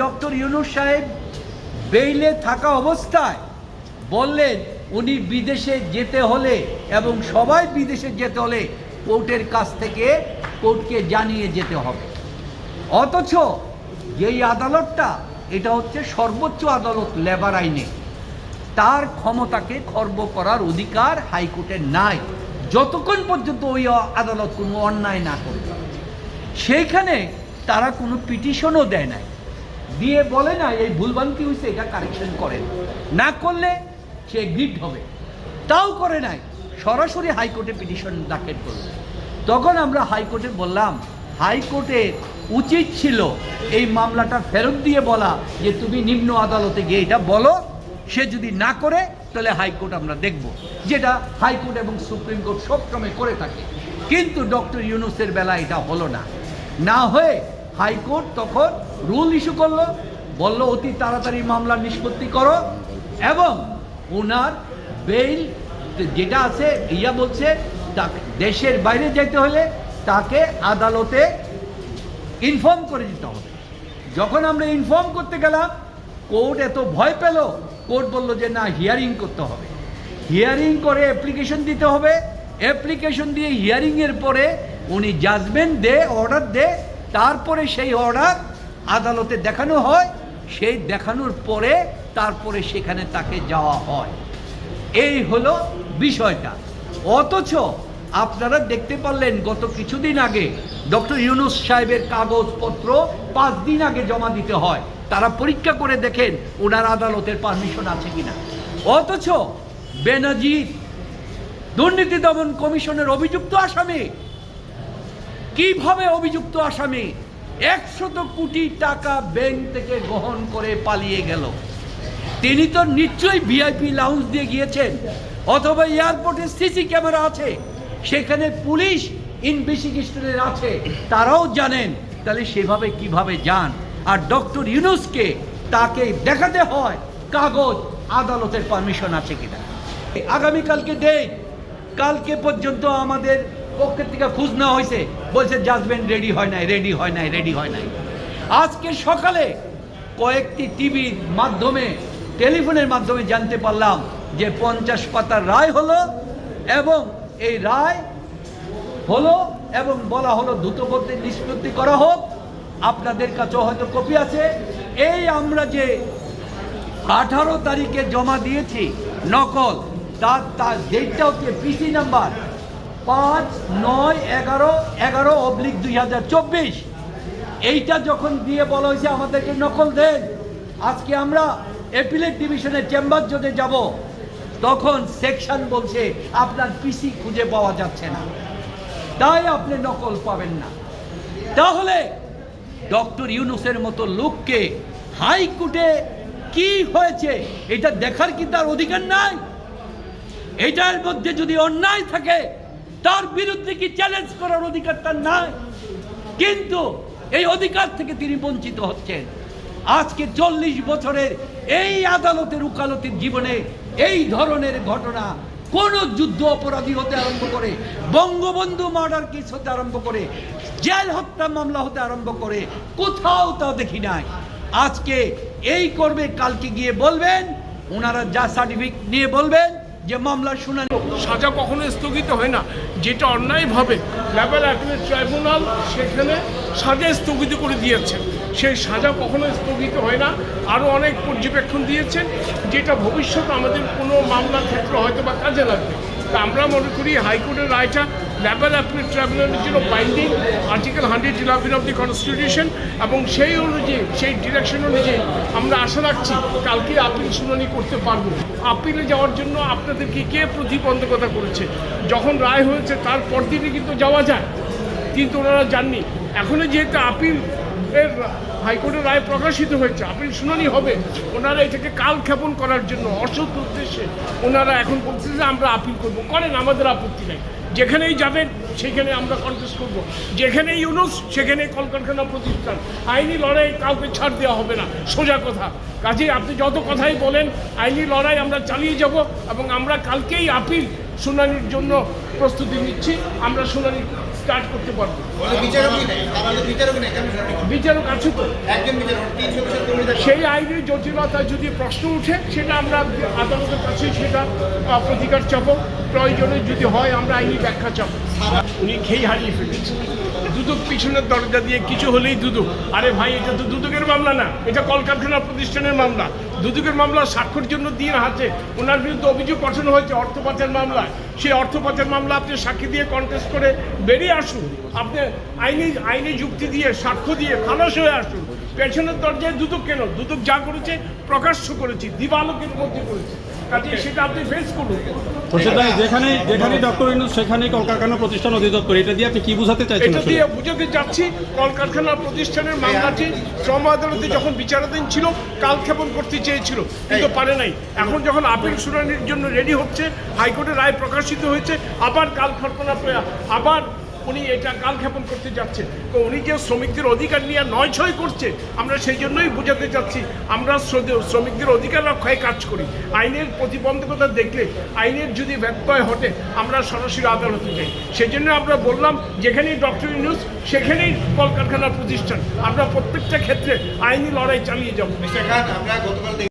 Doctor Yunus সাহেব Bailey থাকা অবস্থায় বললেন উনি বিদেশে যেতে হলে এবং সবাই বিদেশে যেতে হলে কোর্টের কাছ থেকে কোর্টকে জানিয়ে যেতে হবে। অথচ যেই আদালতটা এটা হচ্ছে সর্বোচ্চ আদালত লেবার আইনে, তার ক্ষমতাকে খর্ব করার অধিকার হাইকোর্টের নাই যতক্ষণ পর্যন্ত ওই আদালত কোনো অন্যায় না করবে। সেইখানে তারা কোনো পিটিশনও দেয় নাই, দিয়ে বলে না এই ভুলভ্রান্তি হয়েছে এটা কারেকশন করেন, না করলে সে গ্রিড হবে, তাও করে নাই, সরাসরি হাইকোর্টে পিটিশন দাখিল করবে। তখন আমরা হাইকোর্টে বললাম হাইকোর্টের উচিত ছিল এই মামলাটা ফেরত দিয়ে বলা যে তুমি নিম্ন আদালতে গিয়ে এটা বলো, সে যদি না করে তাহলে হাইকোর্ট আমরা দেখব, যেটা হাইকোর্ট এবং সুপ্রিম কোর্ট সবসময় করে থাকে। কিন্তু ডক্টর ইউনূসের বেলা এটা হলো না, না হয়ে হাইকোর্ট তখন রুল ইস্যু করলো, বলল অতি তাড়াতাড়ি মামলা নিষ্পত্তি করো এবং ওনার বেইল যেটা আছে বলছে দেশের বাইরে যেতে হলে তাকে আদালতে ইনফর্ম করে দিতে হবে। যখন আমরা ইনফর্ম করতে গেলাম কোর্ট এত ভয় পেল, কোর্ট বলল যে না হিয়ারিং করতে হবে, হিয়ারিং করে অ্যাপ্লিকেশন দিতে হবে, অ্যাপ্লিকেশন দিয়ে হিয়ারিংয়ের পরে উনি জাজমেন্ট দে, অর্ডার দে, তারপরে সেই অর্ডার আদালতে দেখানো হয়, সেই দেখানোর পরে তারপরে সেখানে তাকে যাওয়া হয়। এই হলো বিষয়টা। অথচ আপনারা দেখতে পারলেন গত কিছুদিন আগে ডক্টর ইউনূস সাহেবের কাগজপত্র 5 দিন আগে জমা দিতে হয়, তারা পরীক্ষা করে দেখেন ওনার আদালতের পারমিশন আছে কিনা। অথচ বেনজির দুর্নীতি দমন কমিশনের অভিযুক্ত আসামি, কিভাবে অভিযুক্ত আসামি 100 কোটি টাকা ব্যাংক থেকে গ্রহণ করে পালিয়ে গেল। তিনি তো নিশ্চয়ই ভিআইপি লাউঞ্জ দিয়ে গিয়েছেন, অথবা এয়ারপোর্টে সিসি ক্যামেরা আছে, সেখানে পুলিশ ইনভেস্টিগেশনের আছে, তারাও জানেন, তাহলে সেভাবে কিভাবে যান। আর ডক্টর ইউনূসকে তাকে দেখাতে হয় কাগজ আদালতের পারমিশন আছে কিনা। আগামীকালকে ডেট, কালকে পর্যন্ত আমাদের পক্ষের থেকে খোঁজ নেওয়া হয়েছে, বলছে জাজমেন্ট রেডি হয় নাই, রেডি হয় নাই, রেডি হয় নাই। আজকে সকালে কয়েকটি টিভির মাধ্যমে, টেলিফোনের মাধ্যমে জানতে পারলাম যে 50 পাতার রায় হলো এবং এই রায় হলো এবং বলা হলো দ্রুতগতিতে নিষ্পত্তি করা হোক। আপনাদের কাছেও হয়তো কপি আছে। এই আমরা যে 18 তারিখে জমা দিয়েছি নকল, তার ডেটটা হচ্ছে পিসি নাম্বার 5-9-11-11/2024। এইটা যখন দিয়ে বলা হয়েছে আমাদেরকে নকল দেন, আজকে আমরা অ্যাপিলেট ডিভিশনের চেম্বার জজে যাব, তখন সেকশন বলছে আপনার পিসি খুঁজে পাওয়া যাচ্ছে না, তাই আপনি নকল পাবেন না। তাহলে ডক্টর ইউনূসের মতো লোককে হাইকোর্টে কি হয়েছে এটা দেখার কি তার অধিকার নাই? এটার মধ্যে যদি অন্যায় থাকে তার বিরুদ্ধে কি চ্যালেঞ্জ করার অধিকার তার নাই? কিন্তু এই অধিকার থেকে তিনি বঞ্চিত হচ্ছেন। আজকে 40 বছরের এই আদালতের উকালতির জীবনে এই ধরনের ঘটনা, কোন যুদ্ধ অপরাধী হতে আরম্ভ করে, বঙ্গবন্ধু মার্ডার কেস হতে আরম্ভ করে, জেল হত্যা মামলা হতে আরম্ভ করে, কোথাও তা দেখি নাই। আজকে এই করবে, কালকে গিয়ে বলবেন, ওনারা যা সার্টিফিকেট নিয়ে বলবেন যে মামলার শুনানি। সাজা কখনো স্থগিত হয় না, যেটা অন্যায়ভাবে লেবার অ্যাপিলেট ট্রাইব্যুনাল সেখানে সাজা স্থগিত করে দিয়েছেন, সেই সাজা কখনো স্থগিত হয় না। আরও অনেক পর্যবেক্ষণ দিয়েছেন, যেটা ভবিষ্যতে আমাদের কোনো মামলার ক্ষেত্রে হয়তো বা কাজে লাগবে। তা আমরা মনে করি হাইকোর্টের রায়টা লেবার অ্যাপিলেট ট্রাইব্যুনালের জন্য binding, article 111 of the constitution, এবং সেই অনুযায়ী, সেই ডিরেকশন অনুযায়ী আমরা আশা রাখছি কালকে আপিল শুনানি করতে পারবো। আপিলে যাওয়ার জন্য আপনাদেরকে কে প্রতিবন্ধকতা করেছে? যখন রায় হয়েছে তার পরদিনই কিন্তু যাওয়া যায়, কিন্তু ওনারা যাননি। এখনও যেহেতু আপিল হাইকোর্টের রায় প্রকাশিত হয়েছে, আপিল শুনানি হবে, ওনারা এটাকে কালক্ষেপণ করার জন্য অসৎ উদ্দেশ্যে ওনারা এখন বলছে যে আমরা আপিল করবো। করেন, আমাদের আপত্তি নেই, যেখানেই যাবেন সেখানে আমরা কন্টেস্ট করব, যেখানেই ইউনূস সেখানেই কলকারখানা প্রতিষ্ঠান। আইনি লড়াই কাউকে ছাড় দেওয়া হবে না, সোজা কথা। কাজেই আপনি যত কথাই বলেন, আইনি লড়াই আমরা চালিয়ে যাব এবং আমরা কালকেই আপিল শুনানির জন্য প্রস্তুতি নিচ্ছি। আমরা শুনানি স্টার্ট করতে পারবো। বিচারকই নেই, তাহলে বিচারকই নেই কেন? বিচারক আছে তো, একজন বিচারক 3 সদস্যের কমিটি থাকে। সেই আইনের জটিলতা যদি প্রশ্ন উঠে সেটা আমরা আদালতের কাছে সেটা প্রতিকার চাবো, প্রয়োজনে যদি হয় আমরা আইনি ব্যাখ্যা চাবো। উনি খেয়ে হারিয়ে ফেলেছে। দুদক পিছনের দরজা দিয়ে কিছু হলেই দুদক, আরে ভাই এটা তো দুদকের মামলা না, এটা কলকারখানা প্রতিষ্ঠানের মামলা। দুদকের মামলা স্বাক্ষর জন্য দিয়ে আছে, ওনার বিরুদ্ধে অভিযোগ গঠন হয়েছে অর্থ পাচার মামলায়। সেই অর্থ পাচার মামলা আপনি সাক্ষী দিয়ে কন্টেস্ট করে বেরিয়ে আসুন, আপনি আইনি যুক্তি দিয়ে সাক্ষ্য দিয়ে খালাস হয়ে আসুন। পেছনের দরজায় দুদক কেন? দুদক যা করেছে প্রকাশ্য করেছি, দিবালোকের মধ্যে করেছে, কাজে সেটা আপনি ফেস করুন। যেখানে ডক্টর ইউনূস সেখানেই কলকারখানা প্রতিষ্ঠান অধিদপ্তর, এটা দিয়ে আপনি কি বোঝাতে চাইছেন? এটা দিয়ে বুঝাতে চাচ্ছি কলকারখানা প্রতিষ্ঠানের মামলাটি শ্রম আদালতে যখন বিচারাধীন ছিল কালক্ষেপণ করতে চেয়েছিল কিন্তু পারে নাই। এখন যখন আপিল শুনানির জন্য রেডি হচ্ছে, হাইকোর্টের রায় প্রকাশিত হয়েছে, আবার আবার উনি এটা কালক্ষেপণ করতে যাচ্ছেন। তো উনি যে শ্রমিকদের অধিকার নিয়ে নয় ছয় করছে, আমরা সেই জন্যই বোঝাতে চাচ্ছি আমরা শ্রমিকদের অধিকার রক্ষায় কাজ করি। আইনের প্রতিবন্ধকতা দেখলে, আইনের যদি ব্যত্যয় ঘটে আমরা সরাসরি আদালতে যাই। সেই জন্য আমরা বললাম যেখানেই ডক্টর ইউনূস সেখানেই কলকারখানা প্রতিষ্ঠান, আমরা প্রত্যেকটা ক্ষেত্রে আইনি লড়াই চালিয়ে যাবো। মিস্টার খান, আমরা গতকাল